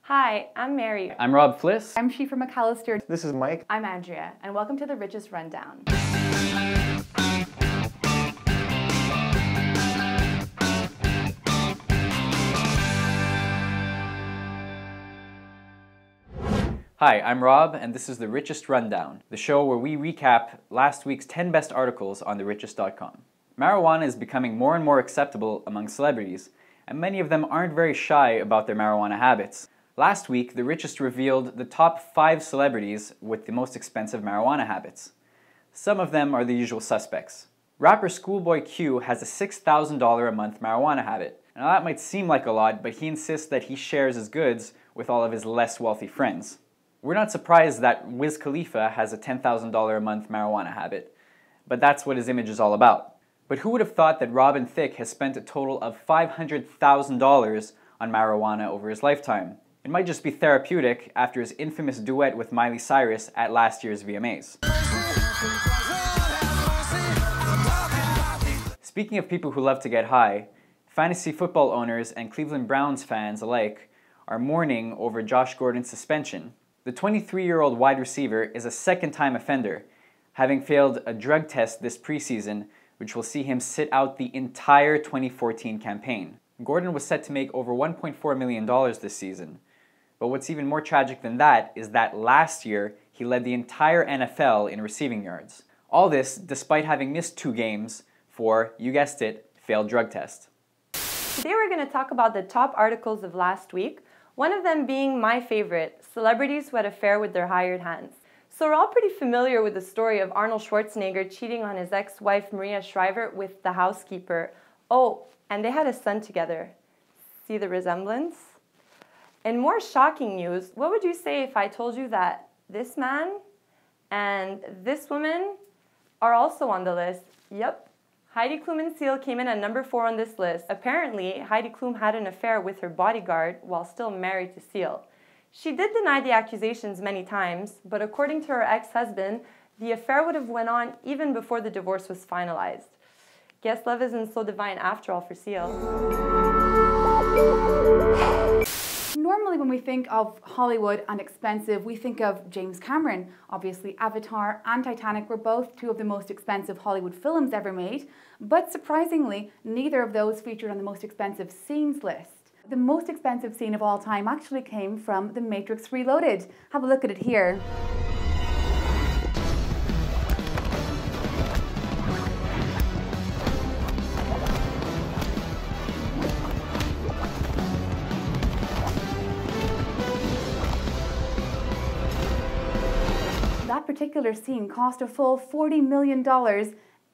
Hi, I'm Mary. I'm Rob Fliss. I'm She from McAllister. This is Mike. I'm Andrea, and welcome to the Richest Rundown. Hi, I'm Rob, and this is the Richest Rundown, the show where we recap last week's 10 best articles on therichest.com. Marijuana is becoming more and more acceptable among celebrities, and many of them aren't very shy about their marijuana habits. Last week, The Richest revealed the top 5 celebrities with the most expensive marijuana habits. Some of them are the usual suspects. Rapper Schoolboy Q has a $6,000 a month marijuana habit. Now that might seem like a lot, but he insists that he shares his goods with all of his less wealthy friends. We're not surprised that Wiz Khalifa has a $10,000 a month marijuana habit, but that's what his image is all about. But who would have thought that Robin Thicke has spent a total of $500,000 on marijuana over his lifetime? It might just be therapeutic after his infamous duet with Miley Cyrus at last year's VMAs. Speaking of people who love to get high, fantasy football owners and Cleveland Browns fans alike are mourning over Josh Gordon's suspension. The 23-year-old wide receiver is a second-time offender, having failed a drug test this preseason, which will see him sit out the entire 2014 campaign. Gordon was set to make over $1.4 million this season. But what's even more tragic than that is that last year, he led the entire NFL in receiving yards. All this despite having missed 2 games for, you guessed it, failed drug test. Today we're going to talk about the top articles of last week, one of them being my favorite, celebrities who had an affair with their hired hands. So we're all pretty familiar with the story of Arnold Schwarzenegger cheating on his ex-wife Maria Shriver with the housekeeper. Oh, and they had a son together. See the resemblance? In more shocking news, what would you say if I told you that this man and this woman are also on the list? Yep. Heidi Klum and Seal came in at number 4 on this list. Apparently, Heidi Klum had an affair with her bodyguard while still married to Seal. She did deny the accusations many times, but according to her ex-husband, the affair would have went on even before the divorce was finalized. Guess love isn't so divine after all for Seal. Normally when we think of Hollywood and expensive, we think of James Cameron. Obviously Avatar and Titanic were both 2 of the most expensive Hollywood films ever made, but surprisingly, neither of those featured on the most expensive scenes list. The most expensive scene of all time actually came from The Matrix Reloaded. Have a look at it here. That particular scene cost a full $40 million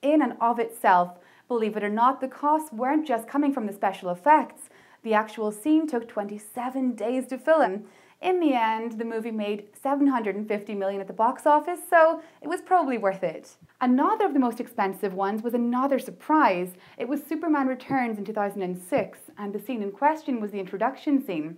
in and of itself. Believe it or not, the costs weren't just coming from the special effects. The actual scene took 27 days to film. In the end, the movie made $750 million at the box office, so it was probably worth it. Another of the most expensive ones was another surprise. It was Superman Returns in 2006, and the scene in question was the introduction scene.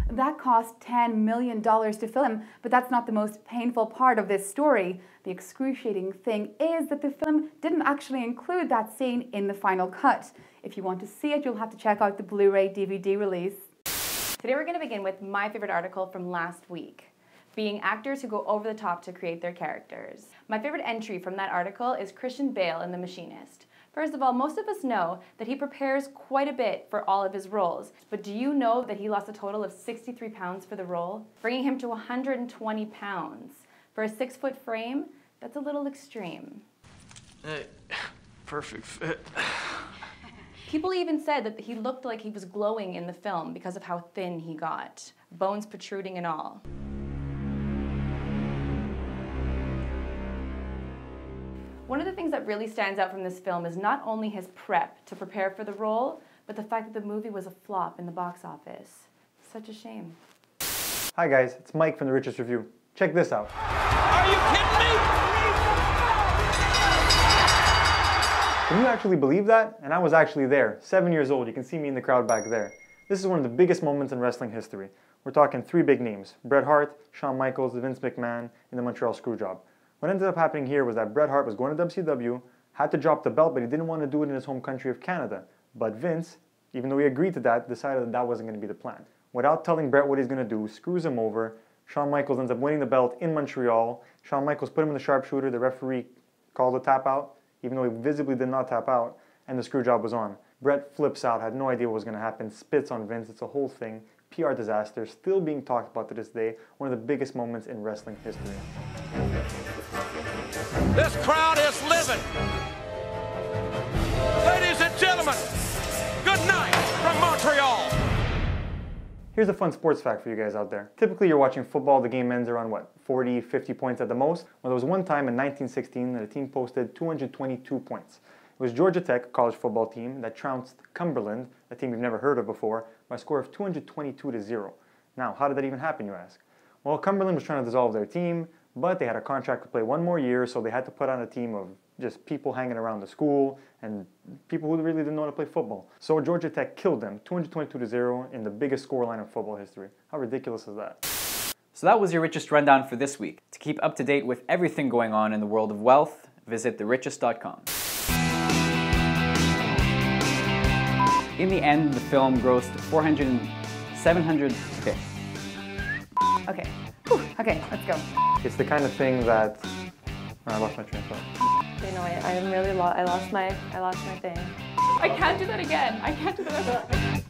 That cost $10 million to film, but that's not the most painful part of this story. The excruciating thing is that the film didn't actually include that scene in the final cut. If you want to see it, you'll have to check out the Blu-ray DVD release. Today we're going to begin with my favorite article from last week, being actors who go over the top to create their characters. My favorite entry from that article is Christian Bale in The Machinist. First of all, most of us know that he prepares quite a bit for all of his roles, but do you know that he lost a total of 63 pounds for the role, bringing him to 120 pounds? For a 6-foot frame, that's a little extreme. Perfect fit. People even said that he looked like he was glowing in the film because of how thin he got, bones protruding and all. One of the things that really stands out from this film is not only his prep to prepare for the role, but the fact that the movie was a flop in the box office. Such a shame. Hi guys, it's Mike from The Richest Review. Check this out. Are you kidding me? Can you actually believe that? And I was actually there, 7 years old. You can see me in the crowd back there. This is one of the biggest moments in wrestling history. We're talking 3 big names: Bret Hart, Shawn Michaels, Vince McMahon, and the Montreal Screwjob. What ended up happening here was that Bret Hart was going to WCW, had to drop the belt, but he didn't want to do it in his home country of Canada. But Vince, even though he agreed to that, decided that that wasn't going to be the plan. Without telling Bret what he's going to do, screws him over. Shawn Michaels ends up winning the belt in Montreal. Shawn Michaels put him in the sharpshooter. The referee called a tap out, even though he visibly did not tap out, and the screw job was on. Bret flips out, had no idea what was going to happen, spits on Vince. It's a whole thing. PR disaster, still being talked about to this day. One of the biggest moments in wrestling history. This crowd is living. Ladies and gentlemen, good night from Montreal. Here's a fun sports fact for you guys out there. Typically you're watching football, the game ends around what, 40, 50 points at the most? Well, there was one time in 1916 that a team posted 222 points. It was Georgia Tech, a college football team, that trounced Cumberland, a team you've never heard of before, by a score of 222-0. Now, how did that even happen, you ask? Well, Cumberland was trying to dissolve their team, but they had a contract to play one more year, so they had to put on a team of just people hanging around the school and people who really didn't know how to play football. So Georgia Tech killed them, 222-0, in the biggest scoreline in football history. How ridiculous is that? So that was your Richest Rundown for this week. To keep up to date with everything going on in the world of wealth, visit therichest.com. In the end, the film grossed $700K. Okay. Whew. Okay, let's go. It's the kind of thing that... I lost my train of thought. You know, I'm really I lost my thing. I can't do that again. I can't do that again.